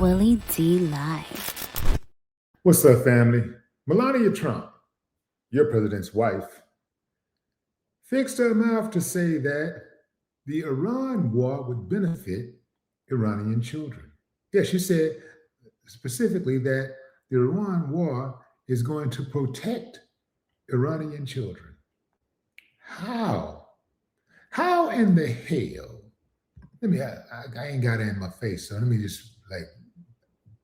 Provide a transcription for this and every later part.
Willie D live. What's up, family? Melania Trump, your president's wife, fixed her mouth to say that the Iran war would benefit Iranian children. Yeah, she said specifically that the Iran war is going to protect Iranian children. How? How in the hell? I ain't got it in my face, so let me just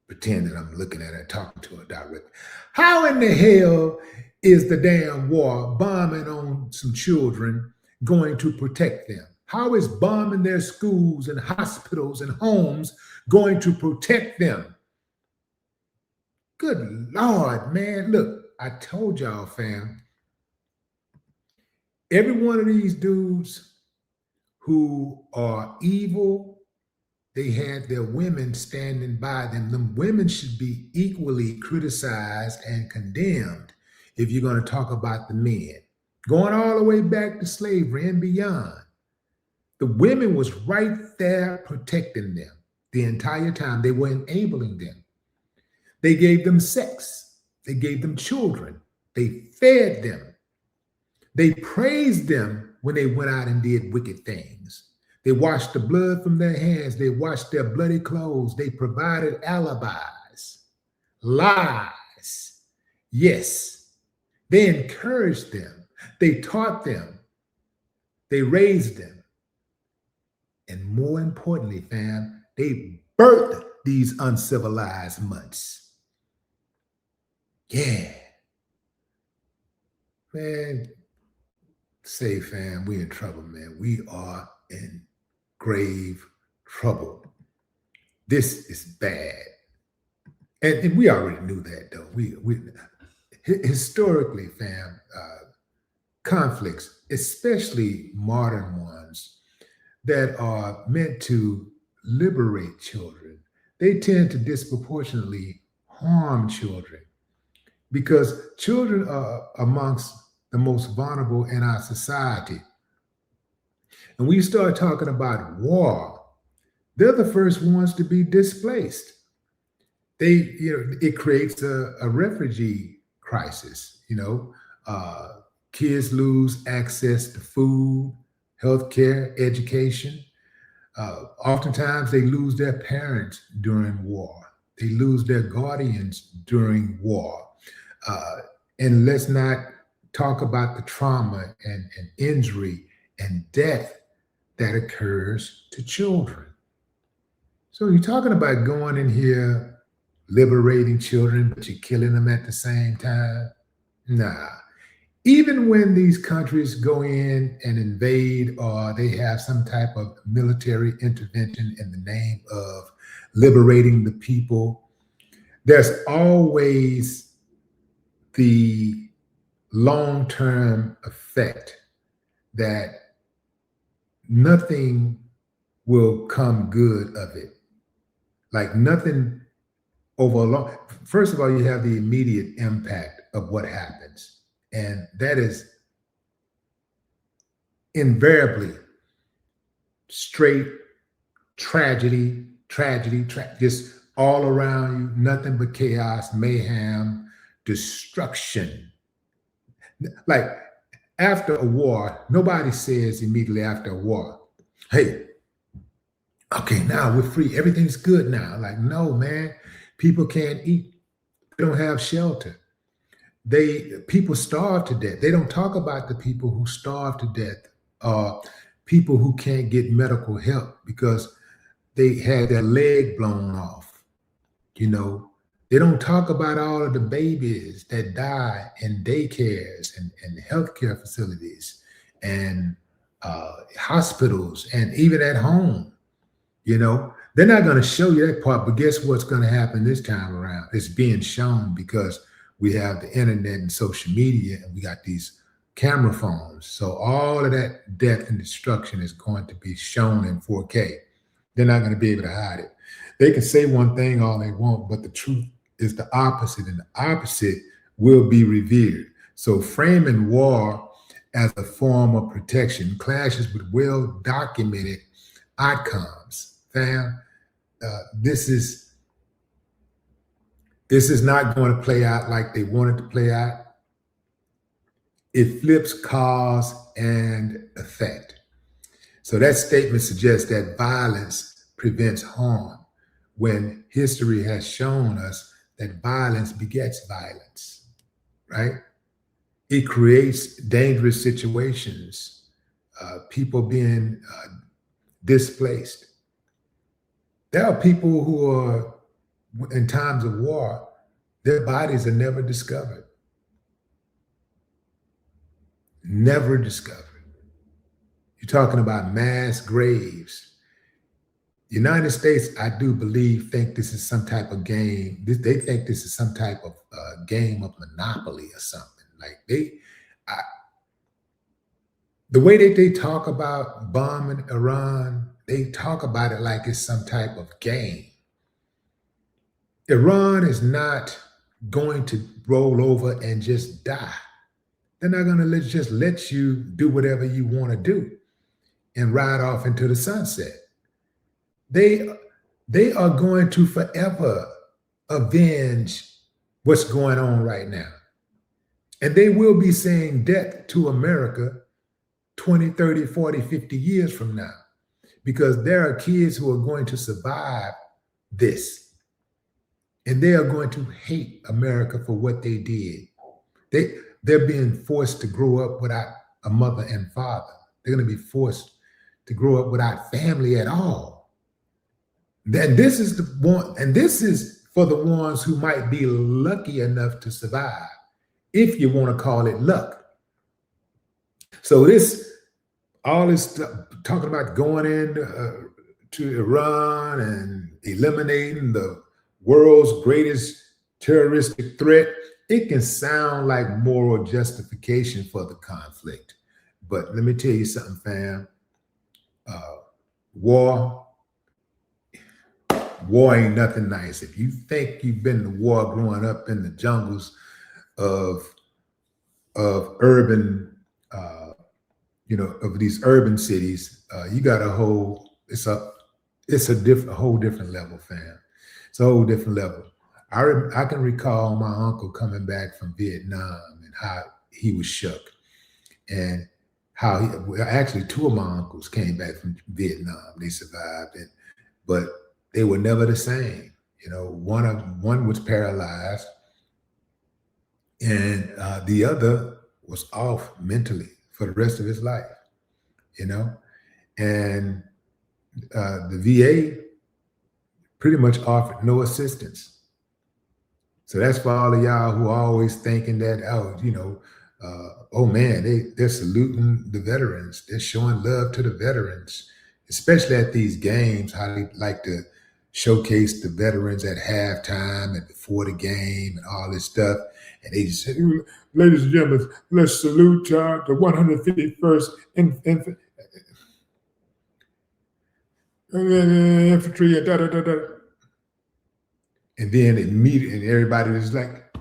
pretend that I'm looking at her, talking to her directly. How in the hell is the damn war bombing on some children going to protect them? How is bombing their schools and hospitals and homes going to protect them? Good Lord, man. Look, I told y'all, fam, every one of these dudes who are evil, they had their women standing by them. Them women should be equally criticized and condemned if you're going to talk about the men. Going all the way back to slavery and beyond. The women was right there protecting them the entire time. They were enabling them. They gave them sex. They gave them children. They fed them. They praised them when they went out and did wicked things. They washed the blood from their hands. They washed their bloody clothes. They provided alibis, lies. Yes, they encouraged them. They taught them. They raised them. And more importantly, fam, they birthed these uncivilized mutts. Yeah. Man, say, fam, we in trouble, man. We are in grave trouble. This is bad. And we already knew that, though. We historically, fam, conflicts, especially modern ones that are meant to liberate children, they tend to disproportionately harm children because children are amongst the most vulnerable in our society. And we start talking about war, they're the first ones to be displaced. It creates a refugee crisis. Kids lose access to food, healthcare, education. Oftentimes they lose their parents during war. They lose their guardians during war. And let's not talk about the trauma and injury and death that occurs to children. So you're talking about going in here, liberating children, but you're killing them at the same time? Nah. Even when these countries go in and invade or they have some type of military intervention in the name of liberating the people, there's always the long-term effect that nothing will come good of it. Like nothing over a long. First of all, you have the immediate impact of what happens. And that is invariably straight tragedy, just all around you, nothing but chaos, mayhem, destruction. Like after a war, nobody says immediately after a war, hey, okay, now we're free. Everything's good now. Like, no, man, people can't eat. They don't have shelter. People starve to death. They don't talk about the people who starve to death, people who can't get medical help because they had their leg blown off. They don't talk about all of the babies that die in daycares and healthcare facilities and hospitals and even at home. They're not going to show you that part, but guess what's going to happen this time around? It's being shown because we have the internet and social media and we got these camera phones. So all of that death and destruction is going to be shown in 4K. They're not going to be able to hide it. They can say one thing all they want, but the truth is the opposite, and the opposite will be revered. So framing war as a form of protection clashes with well-documented outcomes. Fam, this is This is not going to play out like they want it to play out. It flips cause and effect. So that statement suggests that violence prevents harm, when history has shown us that violence begets violence, right? It creates dangerous situations, people being displaced. There are people who are, in times of war, their bodies are never discovered. Never discovered. You're talking about mass graves. The United States, I do believe, think this is some type of game. They think this is some type of game of Monopoly or something. Like the way that they talk about bombing Iran, they talk about it like it's some type of game. Iran is not going to roll over and just die. They're not going to just let you do whatever you want to do and ride off into the sunset. They are going to forever avenge what's going on right now. And they will be saying death to America 20, 30, 40, 50 years from now, because there are kids who are going to survive this. And they are going to hate America for what they did. They're being forced to grow up without a mother and father. They're going to be forced to grow up without family at all. Then this is the one, and this is for the ones who might be lucky enough to survive, if you want to call it luck. So all this stuff, talking about going in to Iran and eliminating the world's greatest terroristic threat, it can sound like moral justification for the conflict. But let me tell you something, fam. War ain't nothing nice. If you think you've been to war growing up in the jungles of urban, of these urban cities, you got a whole, it's a whole different level, fam. It's a whole different level. I can recall my uncle coming back from Vietnam and how he was shook, and how actually two of my uncles came back from Vietnam. They survived, but they were never the same. One was paralyzed, and the other was off mentally for the rest of his life. And the VA pretty much offered no assistance. So that's for all of y'all who are always thinking that, oh man, they're saluting the veterans. They're showing love to the veterans, especially at these games, how they like to showcase the veterans at halftime and before the game and all this stuff. And they just say, ladies and gentlemen, let's salute the 151st Infantry, and da-da-da-da. And then immediately everybody was like,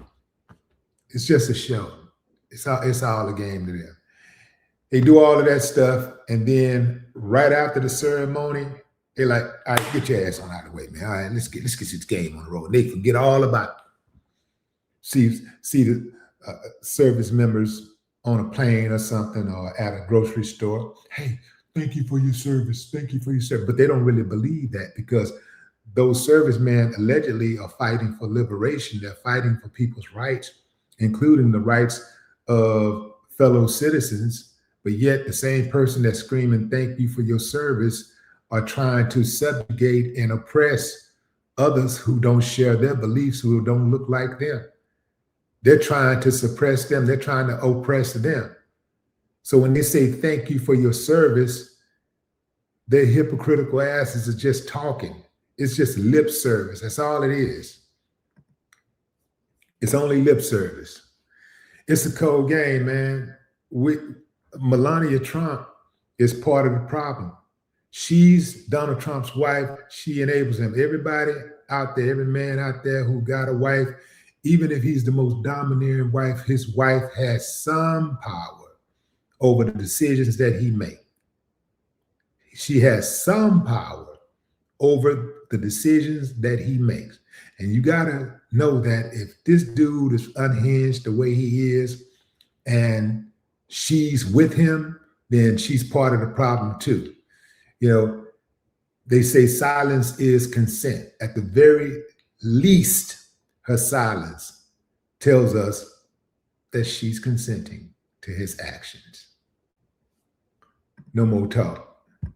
it's just a show. It's all a game to them. They do all of that stuff, and then right after the ceremony, they're like, all right, get your ass on out of the way, man. All right, let's get this game on the road. And they forget all about it. See the service members on a plane or something, or at a grocery store. Hey, thank you for your service. Thank you for your service. But they don't really believe that, because those servicemen allegedly are fighting for liberation. They're fighting for people's rights, including the rights of fellow citizens. But yet the same person that's screaming, thank you for your service, are trying to subjugate and oppress others who don't share their beliefs, who don't look like them. They're trying to suppress them. They're trying to oppress them. So when they say thank you for your service, their hypocritical asses are just talking. It's just lip service. That's all it is. It's only lip service. It's a cold game, man. Melania Trump is part of the problem. She's Donald Trump's wife. She enables him. Everybody out there, every man out there who got a wife, even if he's the most domineering wife, his wife has some power over the decisions that he makes. She has some power over the decisions that he makes. And you got to know that if this dude is unhinged the way he is and she's with him, then she's part of the problem too. You know, they say silence is consent. At the very least, her silence tells us that she's consenting to his actions. No more talk.